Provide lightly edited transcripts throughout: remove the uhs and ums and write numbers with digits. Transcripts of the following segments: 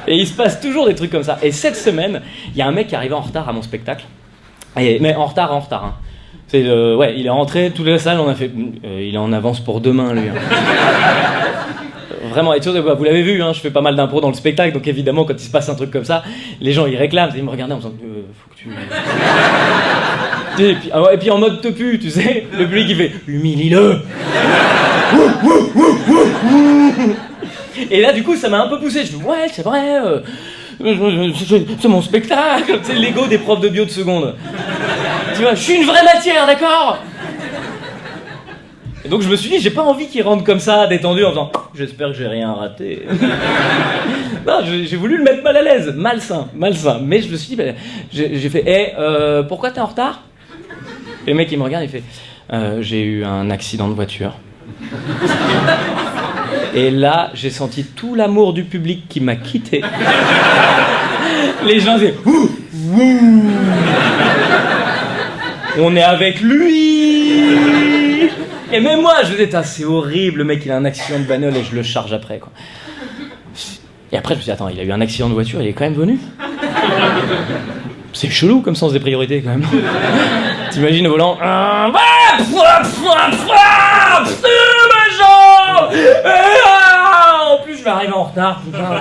Et il se passe toujours des trucs comme ça. Et cette semaine, il y a un mec qui est arrivé en retard à mon spectacle. Mais en retard, hein. Ouais, il est rentré, toute la salle, on a fait... il est en avance pour demain, lui. Hein. Vraiment, et vous l'avez vu, hein, je fais pas mal d'impro dans le spectacle, donc évidemment, quand il se passe un truc comme ça, les gens, ils réclament, ils me regardaient en me disant faut que tu... et puis en mode te pue, tu sais, le public, il fait humilie-le. Et là, du coup, ça m'a un peu poussé. Je dis ouais, c'est vrai, c'est mon spectacle, c'est l'ego des profs de bio de seconde. Tu vois, je suis une vraie matière, d'accord? Et donc je me suis dit, j'ai pas envie qu'il rentre comme ça, détendu, en faisant j'espère que j'ai rien raté. Non, j'ai voulu le mettre mal à l'aise, malsain. Mais je me suis dit, j'ai fait pourquoi t'es en retard? Et le mec il me regarde, il fait j'ai eu un accident de voiture. Et là, j'ai senti tout l'amour du public qui m'a quitté. Les gens disaient ouh, ouh. On est avec lui. Et même moi, je disais c'est horrible, le mec il a un accident de bagnole et je le charge après quoi. Et après je me suis dit attends, il a eu un accident de voiture, il est quand même venu. C'est chelou comme sens des priorités quand même. T'imagines au volant en plus je vais arriver en retard, putain.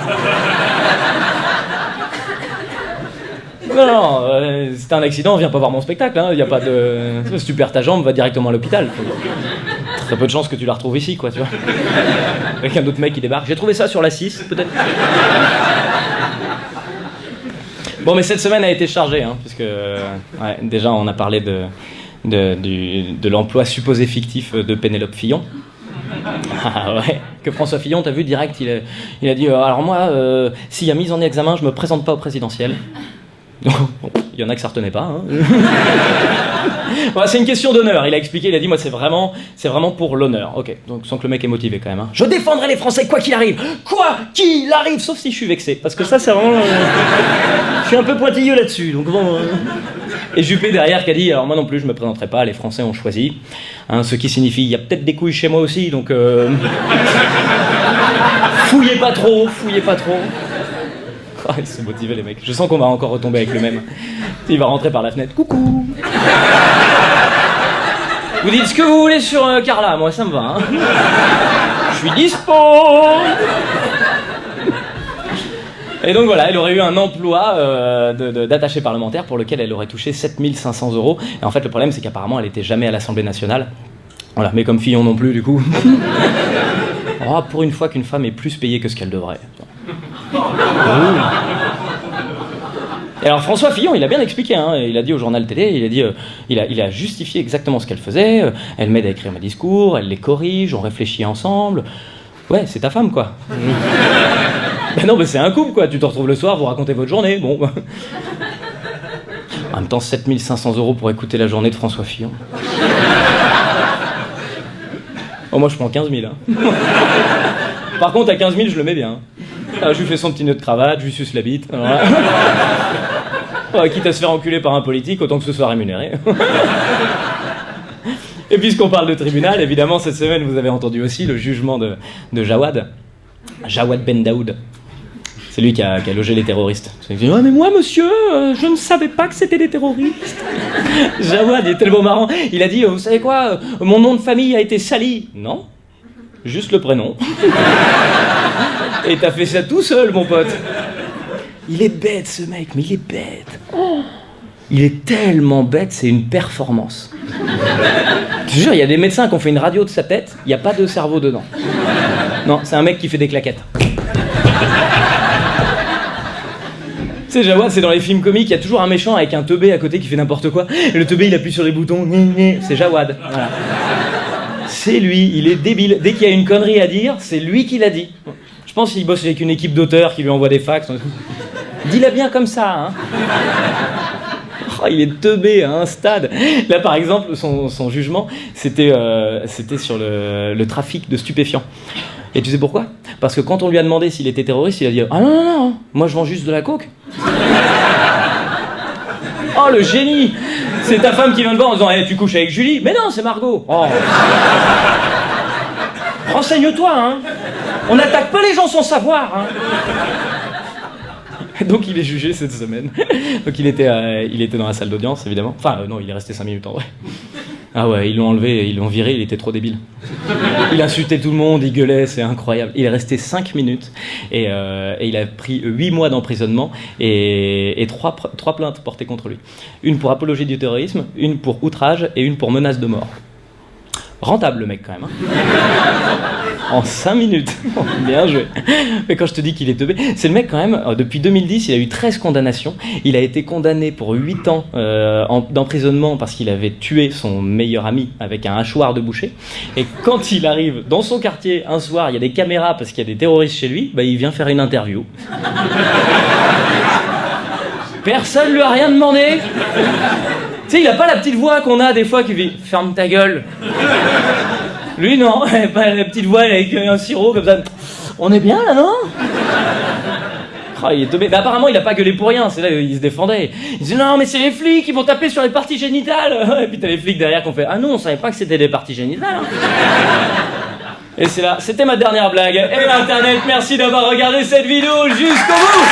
Non, c'est un accident, viens pas voir mon spectacle, hein. Y a pas de... Si tu perds ta jambe, va directement à l'hôpital. Très peu de chance que tu la retrouves ici, quoi, tu vois. Avec un autre mec qui débarque. J'ai trouvé ça sur la 6, peut-être. Bon, mais cette semaine a été chargée, hein, parce que ouais, déjà on a parlé de l'emploi supposé fictif de Pénélope Fillon. Ah ouais, que François Fillon, t'as vu direct, il a dit alors moi, s'il y a mise en examen, je me présente pas au présidentiel. Bon, il y en a que ça retenait pas. Hein. Ouais, c'est une question d'honneur. Il a expliqué, il a dit moi c'est vraiment pour l'honneur. Ok, donc sans que le mec est motivé quand même. Hein. Je défendrai les Français quoi qu'il arrive, sauf si je suis vexé, parce que ça c'est vraiment. Je suis un peu pointilleux là-dessus, donc bon. Et Juppé derrière qui a dit alors moi non plus je me présenterai pas, les Français ont choisi, hein, ce qui signifie il y a peut-être des couilles chez moi aussi, donc fouillez pas trop. Ah, ils sont motivés les mecs. Je sens qu'on va encore retomber avec le même. Il va rentrer par la fenêtre. Coucou. Vous dites ce que vous voulez sur Carla, moi ça me va. Hein. Je suis dispo. Et donc voilà, elle aurait eu un emploi d'attaché parlementaire pour lequel elle aurait touché 7 500 €. Et en fait le problème c'est qu'apparemment elle était jamais à l'Assemblée nationale. Voilà, mais comme Fillon non plus du coup. Oh, pour une fois qu'une femme est plus payée que ce qu'elle devrait. Et alors François Fillon, il a bien expliqué, hein, il a dit au journal télé, il a dit, il a justifié exactement ce qu'elle faisait, elle m'aide à écrire mes discours, elle les corrige, on réfléchit ensemble. Ouais, c'est ta femme quoi. Ben non, mais c'est un couple quoi, tu te retrouves le soir, vous racontez votre journée, bon. En même temps, 7 500 € pour écouter la journée de François Fillon. Oh, moi je prends 15 000. Hein. Par contre, à 15 000, je le mets bien. Je lui fais son petit nœud de cravate, je lui suce la bite. Voilà. Ouais, quitte à se faire enculer par un politique, autant que ce soit rémunéré. Et puisqu'on parle de tribunal, évidemment, cette semaine, vous avez entendu aussi le jugement de Jawad Ben Daoud. C'est lui qui a logé les terroristes. Il dit « Ouais, mais moi, monsieur, je ne savais pas que c'était des terroristes. » Jawad est tellement marrant. Il a dit « Vous savez quoi, mon nom de famille a été sali. » Non, juste le prénom. Et t'as fait ça tout seul, mon pote. Il est bête, ce mec, mais il est bête. Oh, il est tellement bête, c'est une performance. Je te jure, il y a des médecins qui ont fait une radio de sa tête, il n'y a pas de cerveau dedans. Non, c'est un mec qui fait des claquettes. Tu sais, Jawad, c'est dans les films comiques, il y a toujours un méchant avec un teubé à côté qui fait n'importe quoi, et le teubé, il appuie sur les boutons, c'est Jawad. Voilà. C'est lui, il est débile. Dès qu'il y a une connerie à dire, c'est lui qui l'a dit. Je pense qu'il bosse avec une équipe d'auteurs qui lui envoie des fax. Dis-la bien comme ça, hein. Oh, il est teubé à un stade. Là, par exemple, son jugement, c'était sur le trafic de stupéfiants. Et tu sais pourquoi ? Parce que quand on lui a demandé s'il était terroriste, il a dit « Ah non, moi je vends juste de la coke. » Oh, le génie ! C'est ta femme qui vient de voir en disant hey, « Tu couches avec Julie ?» Mais non, c'est Margot. Oh. Renseigne-toi, hein. On n'attaque pas les gens sans savoir, hein. Donc il est jugé cette semaine. Donc il était dans la salle d'audience, évidemment. Enfin, non, il est resté 5 minutes en vrai. Ah ouais, ils l'ont enlevé, ils l'ont viré, il était trop débile. Il insultait tout le monde, il gueulait, c'est incroyable. Il est resté 5 minutes et il a pris 8 mois d'emprisonnement et 3 plaintes portées contre lui. Une pour apologie du terrorisme, une pour outrage et une pour menace de mort. Rentable le mec quand même. En 5 minutes. Bien joué. Mais quand je te dis qu'il est teubé, c'est le mec quand même, depuis 2010, il a eu 13 condamnations. Il a été condamné pour 8 ans d'emprisonnement parce qu'il avait tué son meilleur ami avec un hachoir de boucher. Et quand il arrive dans son quartier, un soir, il y a des caméras parce qu'il y a des terroristes chez lui, bah, il vient faire une interview. Personne lui a rien demandé. Tu sais, il a pas la petite voix qu'on a des fois qui fait « ferme ta gueule ». Lui, non, pas la petite voix avec un sirop comme ça. On est bien là, non? Il est tombé. Mais apparemment, il a pas gueulé pour rien, c'est là il se défendait. Il dit non, mais c'est les flics, ils vont taper sur les parties génitales. Et puis t'as les flics derrière qui ont fait ah non, on savait pas que c'était des parties génitales. Et c'est là, c'était ma dernière blague. Et l'internet, merci d'avoir regardé cette vidéo jusqu'au bout.